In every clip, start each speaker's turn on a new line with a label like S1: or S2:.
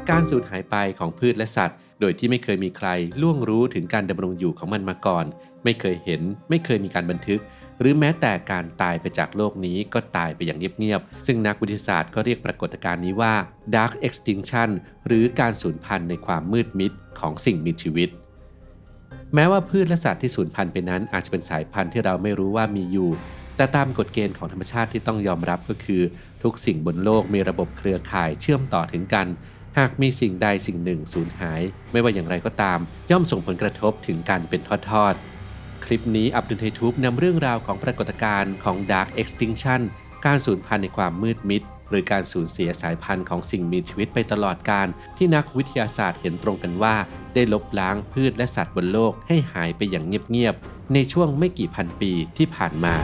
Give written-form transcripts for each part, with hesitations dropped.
S1: การสูญหายไปของพืชและสัตว์โดยที่ไม่เคยมีใครล่วงรู้ถึงการดำรงอยู่ของมันมาก่อนไม่เคยเห็นไม่เคยมีการบันทึกหรือแม้แต่การตายไปจากโลกนี้ก็ตายไปอย่างเงียบๆซึ่งนักวิทยาศาสตร์ก็เรียกปรากฏการณ์นี้ว่า Dark Extinction หรือการสูญพันธุ์ในความมืดมิดของสิ่งมีชีวิตแม้ว่าพืชและสัตว์ที่สูญพันธุ์ไปนั้นอาจจะเป็นสายพันธุ์ที่เราไม่รู้ว่ามีอยู่แต่ตามกฎเกณฑ์ของธรรมชาติที่ต้องยอมรับก็คือทุกสิ่งบนโลกมีระบบเครือข่ายเชื่อมต่อถึงกันหากมีสิ่งใดสิ่งหนึ่งสูญหายไม่ว่าอย่างไรก็ตามย่อมส่งผลกระทบถึงกันเป็นทอดๆคลิปนี้อับดุลไททูบนำเรื่องราวของปรากฏการณ์ของ Dark Extinction การสูญพันธุ์ในความมืดมิดหรือการสูญเสียสายพันธุ์ของสิ่งมีชีวิตไปตลอดกาลที่นักวิทยาศาสตร์เห็นตรงกันว่าได้ลบล้างพืชและสัตว์บนโลกให้หายไปอย่างเงียบๆในช่วงไม่กี่พันปีที่ผ่านมา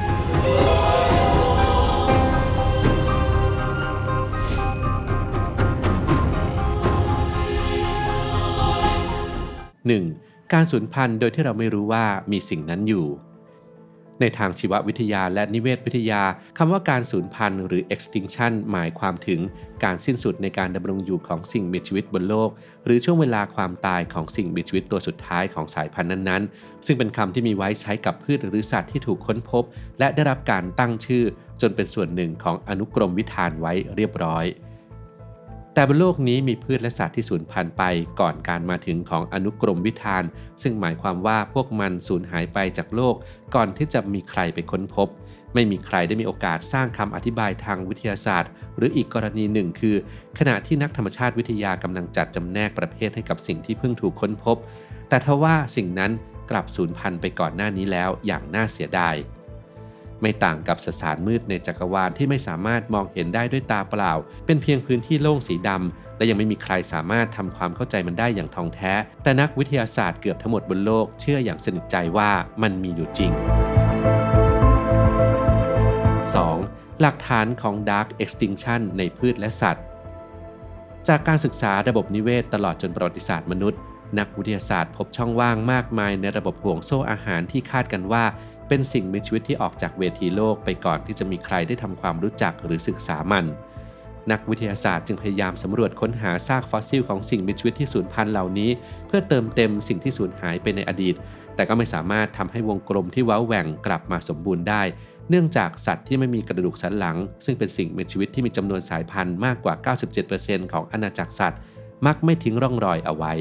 S1: 1. การสูญพันธุ์โดยที่เราไม่รู้ว่ามีสิ่งนั้นอยู่ในทางชีววิทยาและนิเวศวิทยาคำว่าการสูญพันธุ์หรือ extinction หมายความถึงการสิ้นสุดในการดำรงอยู่ของสิ่งมีชีวิตบนโลกหรือช่วงเวลาความตายของสิ่งมีชีวิตตัวสุดท้ายของสายพันธุ์นั้นๆซึ่งเป็นคำที่มีไว้ใช้กับพืชหรือสัตว์ที่ถูกค้นพบและได้รับการตั้งชื่อจนเป็นส่วนหนึ่งของอนุกรมวิธานไว้เรียบร้อยแต่บนโลกนี้มีพืชและสัตว์ที่สูญพันธุ์ไปก่อนการมาถึงของอนุกรมวิธานซึ่งหมายความว่าพวกมันสูญหายไปจากโลกก่อนที่จะมีใครไปค้นพบไม่มีใครได้มีโอกาสสร้างคำอธิบายทางวิทยาศาสตร์หรืออีกกรณีหนึ่งคือขณะที่นักธรรมชาติวิทยากำลังจัดจำแนกประเภทให้กับสิ่งที่เพิ่งถูกค้นพบแต่ทว่าสิ่งนั้นกลับสูญพันธุ์ไปก่อนหน้านี้แล้วอย่างน่าเสียดายไม่ต่างกับสสารมืดในจักรวาลที่ไม่สามารถมองเห็นได้ด้วยตาเปล่าเป็นเพียงพื้นที่โล่งสีดำและยังไม่มีใครสามารถทำความเข้าใจมันได้อย่างท่องแท้แต่นักวิทยาศาสตร์เกือบทั้งหมดบนโลกเชื่ออย่างสนิทใจว่ามันมีอยู่จริง 2. หลักฐานของ Dark Extinction ในพืชและสัตว์จากการศึกษาระบบนิเวศตลอดจนประวัติศาสตร์มนุษย์นักวิทยาศาสตร์พบช่องว่างมากมายในระบบห่วงโซ่อาหารที่คาดกันว่าเป็นสิ่งมีชีวิตที่ออกจากเวทีโลกไปก่อนที่จะมีใครได้ทำความรู้จักหรือศึกษามันนักวิทยาศาสตร์จึงพยายามสำรวจค้นหาซากฟอสซิลของสิ่งมีชีวิตที่สูญพันธุ์เหล่านี้เพื่อเติมเต็มสิ่งที่สูญหายไปในอดีตแต่ก็ไม่สามารถทำให้วงกลมที่เว้าแหว่งกลับมาสมบูรณ์ได้เนื่องจากสัตว์ที่ไม่มีกระดูกสันหลังซึ่งเป็นสิ่งมีชีวิตที่มีจำนวนสายพันธุ์มากกว่า 97% ของอาณาจักรสัตว์มักไม่ทิ้งร่องรอยเอาไว้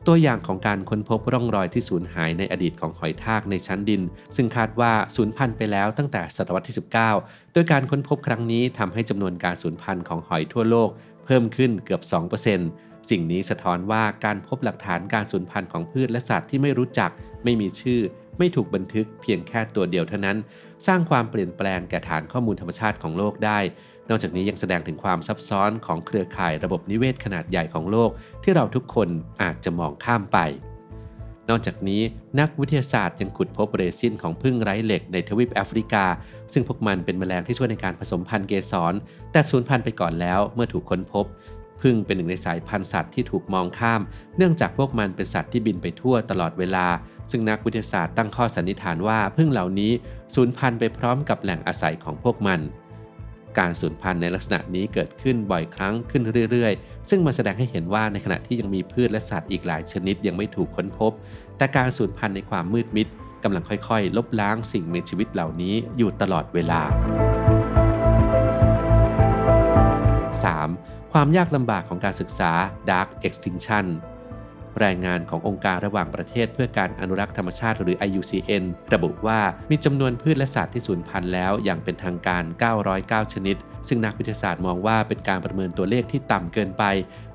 S1: ตัวอย่างของการค้นพบร่องรอยที่สูญหายในอดีตของหอยทากในชั้นดินซึ่งคาดว่าสูญพันธุ์ไปแล้วตั้งแต่ศตวรรษที่ 19 โดยการค้นพบครั้งนี้ทำให้จำนวนการสูญพันธุ์ของหอยทั่วโลกเพิ่มขึ้นเกือบ 2% สิ่งนี้สะท้อนว่าการพบหลักฐานการสูญพันธุ์ของพืชและสัตว์ที่ไม่รู้จักไม่มีชื่อไม่ถูกบันทึกเพียงแค่ตัวเดียวเท่านั้นสร้างความเปลี่ยนแปลงแก่ฐานข้อมูลธรรมชาติของโลกได้นอกจากนี้ยังแสดงถึงความซับซ้อนของเครือข่ายระบบนิเวศขนาดใหญ่ของโลกที่เราทุกคนอาจจะมองข้ามไปนอกจากนี้นักวิทยาศาสตร์ยังขุดพบเรซินของผึ้งไร้เหล็กในทวีปแอฟริกาซึ่งพวกมันเป็นแมลงที่ช่วยในการผสมพันธุ์เกสรแต่สูญพันธุ์ไปก่อนแล้วเมื่อถูกค้นพบผึ้งเป็นหนึ่งในสายพันธุ์สัตว์ที่ถูกมองข้ามเนื่องจากพวกมันเป็นสัตว์ที่บินไปทั่วตลอดเวลาซึ่งนักวิทยาศาสตร์ตั้งข้อสันนิษฐานว่าผึ้งเหล่านี้สูญพันธุ์ไปพร้อมกับแหล่งอาศัยของพวกมันการสูญพันธุ์ในลักษณะนี้เกิดขึ้นบ่อยครั้งขึ้นเรื่อยๆซึ่งมันแสดงให้เห็นว่าในขณะที่ยังมีพืชและสัตว์อีกหลายชนิดยังไม่ถูกค้นพบแต่การสูญพันธุ์ในความมืดมิดกำลังค่อยๆลบล้างสิ่งมีชีวิตเหล่านี้อยู่ตลอดเวลา 3. ความยากลำบากของการศึกษา Dark Extinction รายงานขององค์การระหว่างประเทศเพื่อการอนุรักษ์ธรรมชาติหรือ IUCN ระบุว่ามีจำนวนพืชและสัตว์ที่สูญพันธุ์แล้วอย่างเป็นทางการ909ชนิดซึ่งนักวิทยาศาสตร์มองว่าเป็นการประเมินตัวเลขที่ต่ำเกินไป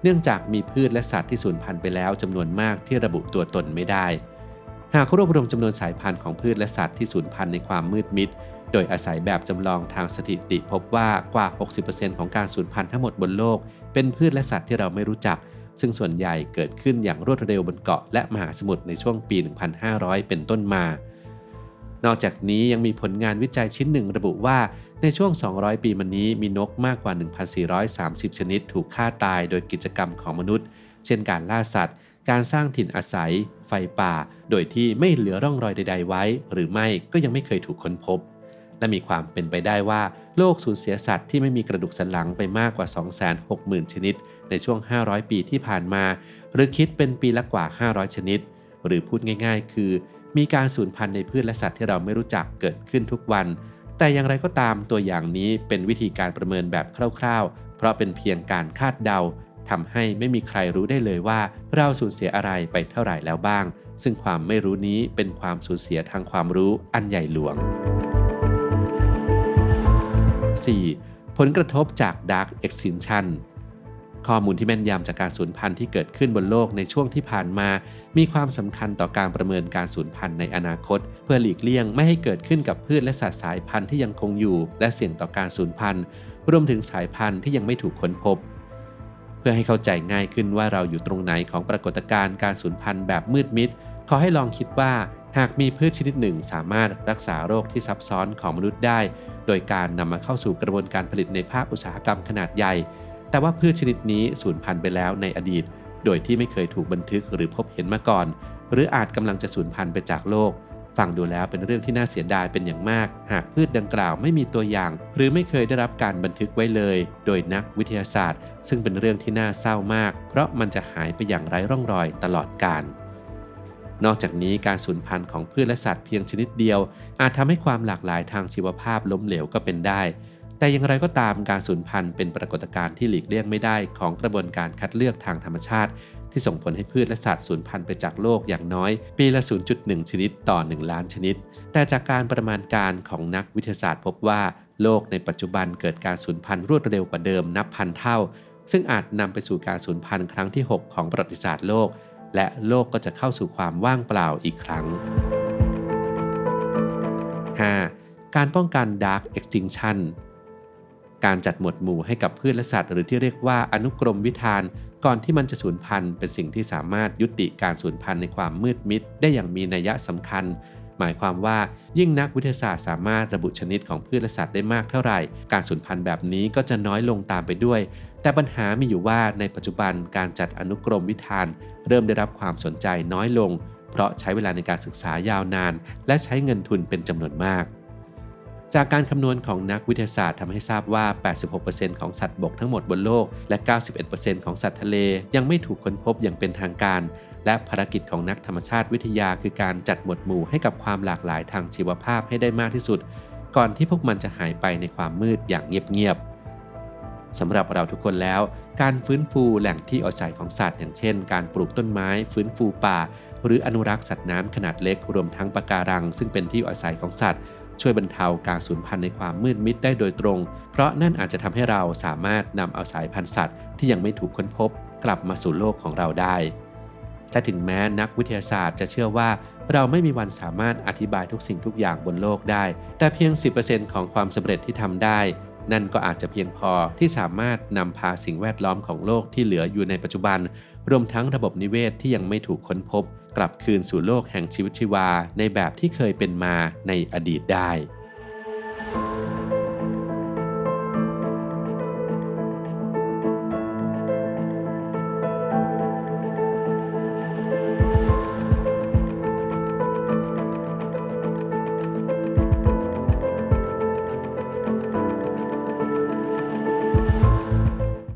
S1: เนื่องจากมีพืชและสัตว์ที่สูญพันธุ์ไปแล้วจำนวนมากที่ระบุตัวตนไม่ได้หากรวบรวมจำนวนสายพันธุ์ของพืชและสัตว์ที่สูญพันธุ์ในความมืดมิดโดยอาศัยแบบจำลองทางสถิติพบว่ากว่า 60% ของการสูญพันธุ์ทั้งหมดบนโลกเป็นพืชและสัตว์ที่เราไม่รู้จักซึ่งส่วนใหญ่เกิดขึ้นอย่างรวดเร็วบนเกาะและมหาสมุทรในช่วงปี 1,500 เป็นต้นมานอกจากนี้ยังมีผลงานวิจัยชิ้นหนึ่งระบุว่าในช่วง 200 ปีมานี้มีนกมากกว่า 1,430 ชนิดถูกฆ่าตายโดยกิจกรรมของมนุษย์เช่นการล่าสัตว์การสร้างถิ่นอาศัยไฟป่าโดยที่ไม่เหลือร่องรอยใดๆไว้หรือไม่ก็ยังไม่เคยถูกค้นพบ และมีความเป็นไปได้ว่าโลกสูญเสียสัตว์ที่ไม่มีกระดูกสันหลังไปมากกว่า 260,000 ชนิดในช่วง500 ปีที่ผ่านมาหรือคิดเป็นปีละกว่า500ชนิดหรือพูดง่ายๆคือมีการสูญพันธุ์ในพืชและสัตว์ที่เราไม่รู้จักเกิดขึ้นทุกวันแต่อย่างไรก็ตามตัวอย่างนี้เป็นวิธีการประเมินแบบคร่าวๆเพราะเป็นเพียงการคาดเดาทำให้ไม่มีใครรู้ได้เลยว่าเราสูญเสียอะไรไปเท่าไหร่แล้วบ้างซึ่งความไม่รู้นี้เป็นความสูญเสียทางความรู้อันใหญ่หลวง 4. ผลกระทบจาก Dark Extinction ข้อมูลที่แม่นยำจากการสูญพันธุ์ที่เกิดขึ้นบนโลกในช่วงที่ผ่านมามีความสำคัญต่อการประเมินการสูญพันธุ์ในอนาคตเพื่อหลีกเลี่ยงไม่ให้เกิดขึ้นกับพืชและสัตว์สายพันธุ์ที่ยังคงอยู่และเสี่ยงต่อการสูญพันธุ์รวมถึงสายพันธุ์ที่ยังไม่ถูกค้นพบเพื่อให้เข้าใจง่ายขึ้นว่าเราอยู่ตรงไหนของปรากฏการณ์การสูญพันธุ์แบบมืดมิดขอให้ลองคิดว่าหากมีพืชชนิดหนึ่งสามารถรักษาโรคที่ซับซ้อนของมนุษย์ได้โดยการนำมาเข้าสู่กระบวนการผลิตในภาคอุตสาหกรรมขนาดใหญ่แต่ว่าพืชชนิดนี้สูญพันธุ์ไปแล้วในอดีตโดยที่ไม่เคยถูกบันทึกหรือพบเห็นมาก่อนหรืออาจกำลังจะสูญพันธุ์ไปจากโลกฟังดูแล้วเป็นเรื่องที่น่าเสียดายเป็นอย่างมากหากพืชดังกล่าวไม่มีตัวอย่างหรือไม่เคยได้รับการบันทึกไว้เลยโดยนักวิทยาศาสตร์ซึ่งเป็นเรื่องที่น่าเศร้ามากเพราะมันจะหายไปอย่างไร้ร่องรอยตลอดกาลนอกจากนี้การสูญพันธุ์ของพืชและสัตว์เพียงชนิดเดียวอาจทำให้ความหลากหลายทางชีวภาพล้มเหลวก็เป็นได้แต่อย่างไรก็ตามการสูญพันธุ์เป็นปรากฏการณ์ที่หลีกเลี่ยงไม่ได้ของกระบวนการคัดเลือกทางธรรมชาติที่ส่งผลให้พืชและสัตว์สูญพันธุ์ไปจากโลกอย่างน้อยปีละ 0.1 ชนิดต่อ 1 ล้านชนิดแต่จากการประมาณการของนักวิทยาศาสตร์พบว่าโลกในปัจจุบันเกิดการสูญพันธุ์รวดเร็วกว่าเดิมนับพันเท่าซึ่งอาจนำไปสู่การสูญพันธุ์ครั้งที่ 6 ของประวัติศาสตร์โลกและโลกก็จะเข้าสู่ความว่างเปล่าอีกครั้ง 5. การป้องกัน Dark Extinction การจัดหมวดหมู่ให้กับพืชและสัตว์หรือที่เรียกว่าอนุกรมวิธานก่อนที่มันจะสูญพันธุ์เป็นสิ่งที่สามารถยุติการสูญพันธุ์ในความมืดมิดได้อย่างมีนัยสำคัญหมายความว่ายิ่งนักวิทยาศาสตร์สามารถระบุชนิดของพืชและสัตว์ได้มากเท่าไหร่การสูญพันธุ์แบบนี้ก็จะน้อยลงตามไปด้วยแต่ปัญหามีอยู่ว่าในปัจจุบันการจัดอนุกรมวิธานเริ่มได้รับความสนใจน้อยลงเพราะใช้เวลาในการศึกษายาวนานและใช้เงินทุนเป็นจำนวนมากจากการคำนวณของนักวิทยาศาสตร์ทำให้ทราบว่า 86% ของสัตว์บกทั้งหมดบนโลกและ 91% ของสัตว์ทะเลยังไม่ถูกค้นพบอย่างเป็นทางการและภารกิจของนักธรรมชาติวิทยาคือการจัดหมวดหมู่ให้กับความหลากหลายทางชีวภาพให้ได้มากที่สุดก่อนที่พวกมันจะหายไปในความมืดอย่างเงียบๆสำหรับเราทุกคนแล้วการฟื้นฟูแหล่งที่อาศัยของสัตว์อย่างเช่นการปลูกต้นไม้ฟื้นฟูป่าหรืออนุรักษ์สัตว์น้ำขนาดเล็กรวมทั้งปะการังซึ่งเป็นที่อาศัยของสัตว์ช่วยบรรเทาการสูญพันธุ์ในความมืดมิดได้โดยตรงเพราะนั่นอาจจะทำให้เราสามารถนำเอาสายพันธุ์สัตว์ที่ยังไม่ถูกค้นพบกลับมาสู่โลกของเราได้และถึงแม้นักวิทยาศาสตร์จะเชื่อว่าเราไม่มีวันสามารถอธิบายทุกสิ่งทุกอย่างบนโลกได้แต่เพียง 10% ของความสำเร็จที่ทำได้นั่นก็อาจจะเพียงพอที่สามารถนำพาสิ่งแวดล้อมของโลกที่เหลืออยู่ในปัจจุบันรวมทั้งระบบนิเวศที่ยังไม่ถูกค้นพบกลับคืนสู่โลกแห่งชีวิตชีวาในแบบที่เคยเป็นมาในอดีตได้